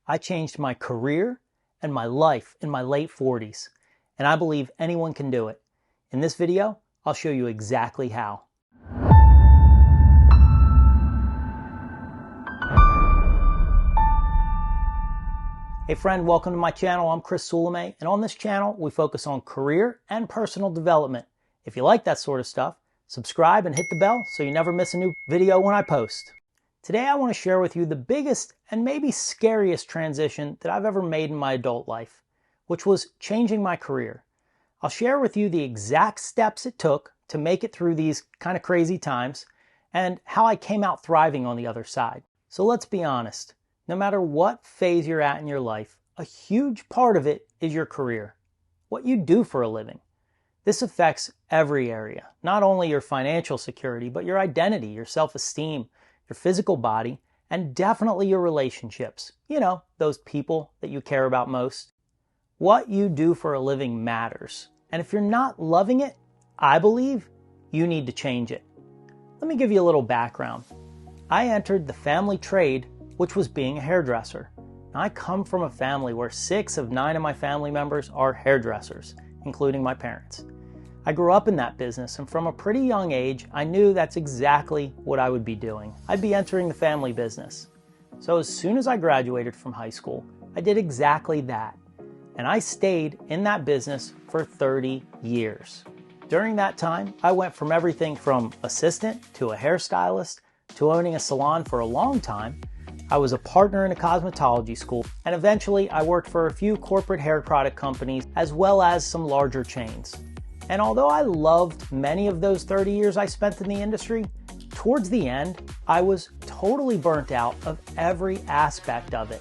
I changed my career and my life in my late 40s, and I believe anyone can do it. In this video, I'll show you exactly how. Hey friend, welcome to my channel. I'm Chris Sulame, and on this channel, we focus on career and personal development. If you like that sort of stuff, subscribe and hit the bell so you never miss a new video when I post. Today, I want to share with you the biggest and maybe scariest transition that I've ever made in my adult life, which was changing my career. I'll share with you the exact steps it took to make it through these kind of crazy times and how I came out thriving on the other side. So let's be honest. No matter what phase you're at in your life, a huge part of it is your career, what you do for a living. This affects every area, not only your financial security, but your identity, your self-esteem, your physical body, and definitely your relationships. You know, those people that you care about most. What you do for a living matters. And if you're not loving it, I believe you need to change it. Let me give you a little background. I entered the family trade, which was being a hairdresser. Now, I come from a family where 6 of 9 of my family members are hairdressers, including my parents. I grew up in that business, and from a pretty young age, I knew that's exactly what I would be doing. I'd be entering the family business. So as soon as I graduated from high school, I did exactly that. And I stayed in that business for 30 years. During that time, I went from everything from assistant to a hairstylist to owning a salon for a long time. I was a partner in a cosmetology school, and eventually I worked for a few corporate hair product companies as well as some larger chains. And although I loved many of those 30 years I spent in the industry, towards the end, I was totally burnt out of every aspect of it.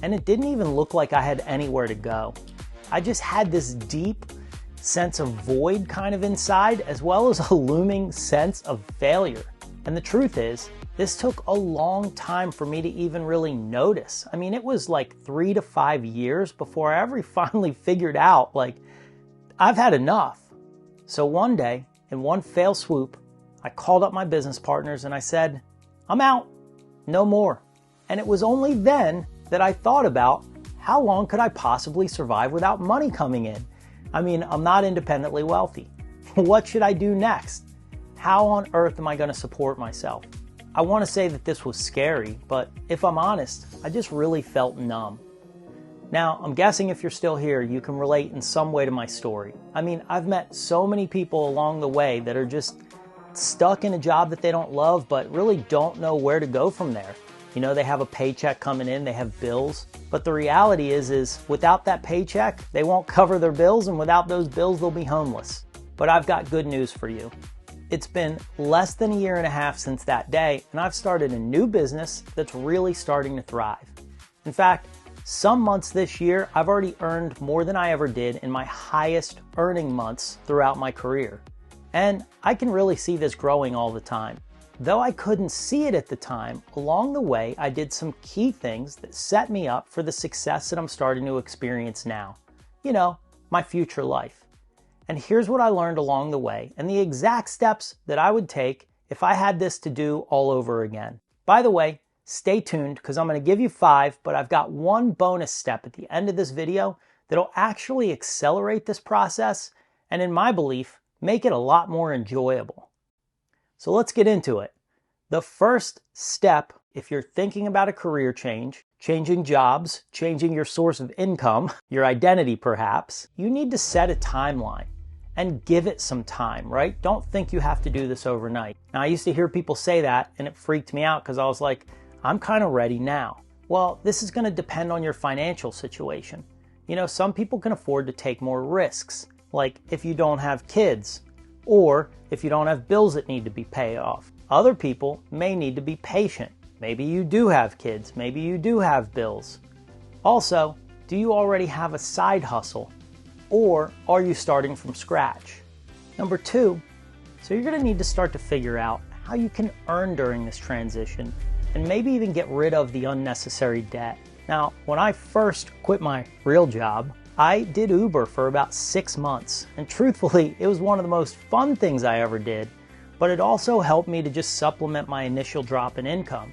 And it didn't even look like I had anywhere to go. I just had this deep sense of void kind of inside, as well as a looming sense of failure. And the truth is, this took a long time for me to even really notice. I mean, it was like 3 to 5 years before I ever finally figured out, like, I've had enough. So one day, in one fell swoop, I called up my business partners and I said, I'm out, no more. And it was only then that I thought about how long could I possibly survive without money coming in? I mean, I'm not independently wealthy. What should I do next? How on earth am I going to support myself? I want to say that this was scary, but if I'm honest, I just really felt numb. Now, I'm guessing if you're still here, you can relate in some way to my story. I mean, I've met so many people along the way that are just stuck in a job that they don't love, but really don't know where to go from there. You know, they have a paycheck coming in, they have bills, but the reality is without that paycheck, they won't cover their bills, and without those bills, they'll be homeless. But I've got good news for you. It's been less than a year and a half since that day, and I've started a new business that's really starting to thrive. In fact, some months this year, I've already earned more than I ever did in my highest earning months throughout my career. And I can really see this growing all the time. Though I couldn't see it at the time, along the way, I did some key things that set me up for the success that I'm starting to experience now. You know, my future life. And here's what I learned along the way and the exact steps that I would take if I had this to do all over again. By the way, stay tuned because I'm going to give you 5, but I've got one bonus step at the end of this video that'll actually accelerate this process and, in my belief, make it a lot more enjoyable. So let's get into it. The first step, if you're thinking about a career change, changing jobs, changing your source of income, your identity perhaps, you need to set a timeline and give it some time, right? Don't think you have to do this overnight. Now, I used to hear people say that and it freaked me out because I was like, I'm kind of ready now. Well, this is going to depend on your financial situation. You know, some people can afford to take more risks, like if you don't have kids, or if you don't have bills that need to be paid off. Other people may need to be patient. Maybe you do have kids, maybe you do have bills. Also, do you already have a side hustle, or are you starting from scratch? Number 2, so you're going to need to start to figure out how you can earn during this transition and maybe even get rid of the unnecessary debt. Now, when I first quit my real job, I did Uber for about 6 months, and truthfully, it was one of the most fun things I ever did, but it also helped me to just supplement my initial drop in income.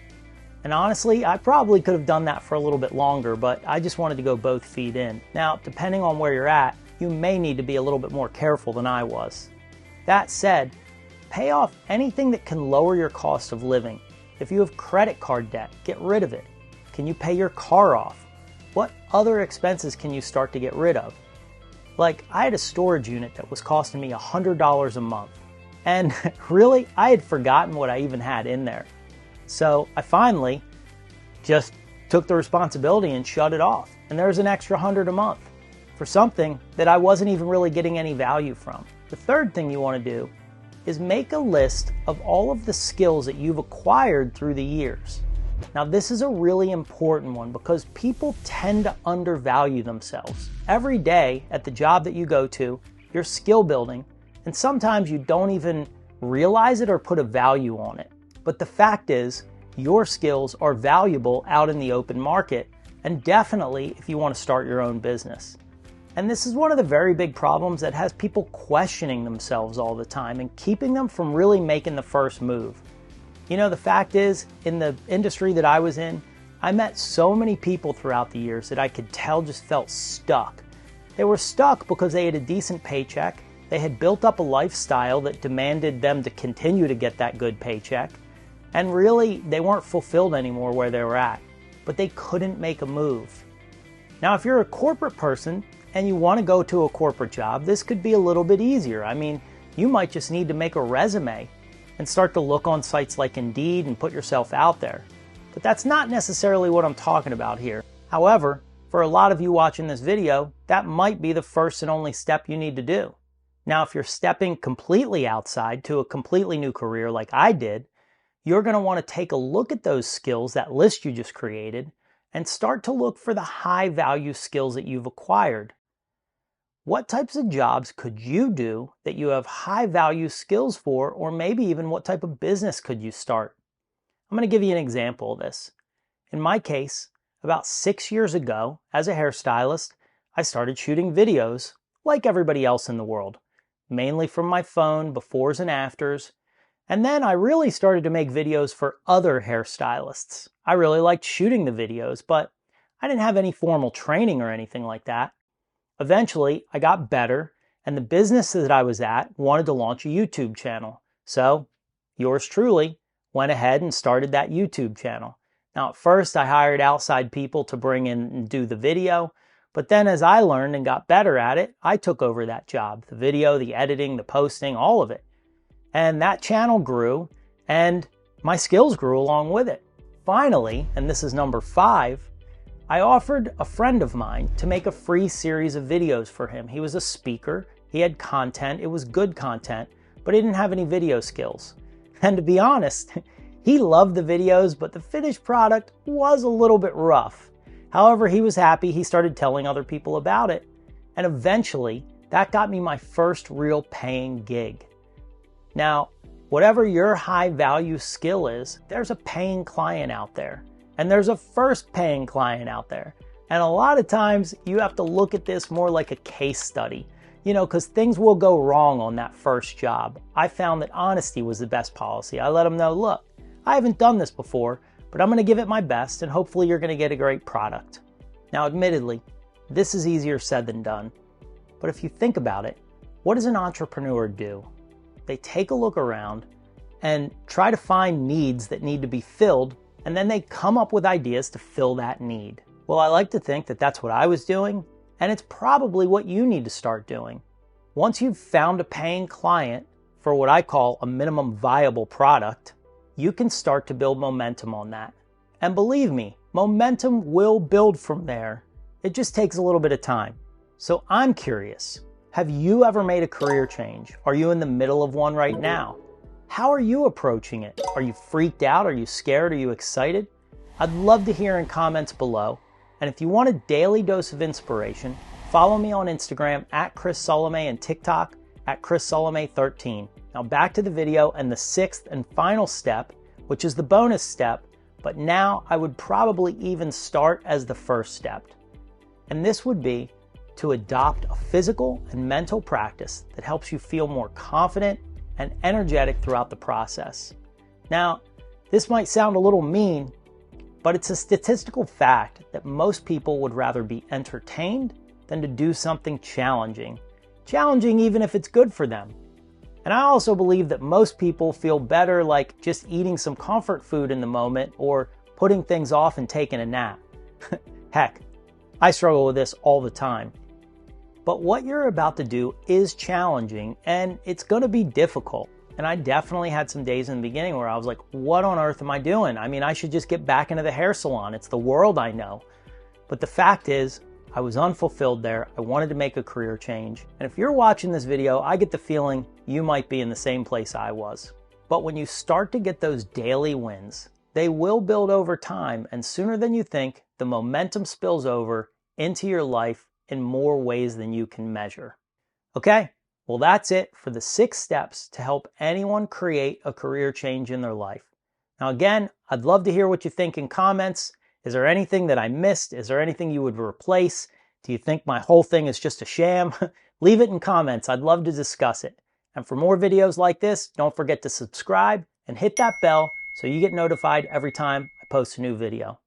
And honestly, I probably could have done that for a little bit longer, but I just wanted to go both feet in. Now, depending on where you're at, you may need to be a little bit more careful than I was. That said, pay off anything that can lower your cost of living. If you have credit card debt, get rid of it. Can you pay your car off? What other expenses can you start to get rid of? Like, I had a storage unit that was costing me $100 a month. And really, I had forgotten what I even had in there. So I finally just took the responsibility and shut it off. And there's an extra $100 a month for something that I wasn't even really getting any value from. The third thing you want to do is make a list of all of the skills that you've acquired through the years. Now, this is a really important one because people tend to undervalue themselves. Every day at the job that you go to, you're skill building, and sometimes you don't even realize it or put a value on it. But the fact is, your skills are valuable out in the open market, and definitely if you want to start your own business. And this is one of the very big problems that has people questioning themselves all the time and keeping them from really making the first move. You know, the fact is, in the industry that I was in, I met so many people throughout the years that I could tell just felt stuck. They were stuck because they had a decent paycheck, they had built up a lifestyle that demanded them to continue to get that good paycheck, and really, they weren't fulfilled anymore where they were at, but they couldn't make a move. Now, if you're a corporate person and you want to go to a corporate job, this could be a little bit easier. I mean, you might just need to make a resume and start to look on sites like Indeed and put yourself out there. But that's not necessarily what I'm talking about here. However, for a lot of you watching this video, that might be the first and only step you need to do. Now, if you're stepping completely outside to a completely new career like I did, you're going to want to take a look at those skills, that list you just created, and start to look for the high value skills that you've acquired. What types of jobs could you do that you have high value skills for, or maybe even what type of business could you start? I'm going to give you an example of this. In my case, about 6 years ago, as a hairstylist, I started shooting videos like everybody else in the world, mainly from my phone, befores and afters. And then I really started to make videos for other hairstylists. I really liked shooting the videos, but I didn't have any formal training or anything like that. Eventually, I got better, and the business that I was at wanted to launch a YouTube channel. So, yours truly went ahead and started that YouTube channel. Now, at first, I hired outside people to bring in and do the video, but then as I learned and got better at it, I took over that job. The video, the editing, the posting, all of it. And that channel grew, and my skills grew along with it. Finally, and this is number 5, I offered a friend of mine to make a free series of videos for him. He was a speaker, he had content, it was good content, but he didn't have any video skills. And to be honest, he loved the videos, but the finished product was a little bit rough. However, he was happy, he started telling other people about it, and eventually, that got me my first real paying gig. Now, whatever your high value skill is, there's a paying client out there. And there's a first paying client out there. And a lot of times you have to look at this more like a case study, because things will go wrong on that first job. I found that honesty was the best policy. I let them know, look, I haven't done this before, but I'm going to give it my best and hopefully you're going to get a great product. Now, admittedly, this is easier said than done. But if you think about it, what does an entrepreneur do? They take a look around and try to find needs that need to be filled, and then they come up with ideas to fill that need. Well, I like to think that that's what I was doing, and it's probably what you need to start doing. Once you've found a paying client for what I call a minimum viable product, you can start to build momentum on that. And believe me, momentum will build from there. It just takes a little bit of time. So I'm curious, have you ever made a career change? Are you in the middle of one right now? How are you approaching it? Are you freaked out? Are you scared? Are you excited? I'd love to hear in comments below. And if you want a daily dose of inspiration, follow me on Instagram at Chris Solomay and TikTok at Chris Solomay13. Now back to the video and the 6th and final step, which is the bonus step, but now I would probably even start as the first step. And this would be to adopt a physical and mental practice that helps you feel more confident and energetic throughout the process. Now, this might sound a little mean, But it's a statistical fact that most people would rather be entertained than to do something challenging. Challenging even if it's good for them. And I also believe that most people feel better like just eating some comfort food in the moment or putting things off and taking a nap. Heck, I struggle with this all the time. But what you're about to do is challenging and it's going to be difficult. And I definitely had some days in the beginning where I was like, what on earth am I doing? I mean, I should just get back into the hair salon. It's the world I know. But the fact is, I was unfulfilled there. I wanted to make a career change. And if you're watching this video, I get the feeling you might be in the same place I was. But when you start to get those daily wins, they will build over time. And sooner than you think, the momentum spills over into your life in more ways than you can measure. Okay? Well, that's it for the 6 steps to help anyone create a career change in their life. Now, again, I'd love to hear what you think in comments. Is there anything that I missed? Is there anything you would replace? Do you think my whole thing is just a sham? Leave it in comments. I'd love to discuss it. And for more videos like this, don't forget to subscribe and hit that bell so you get notified every time I post a new video.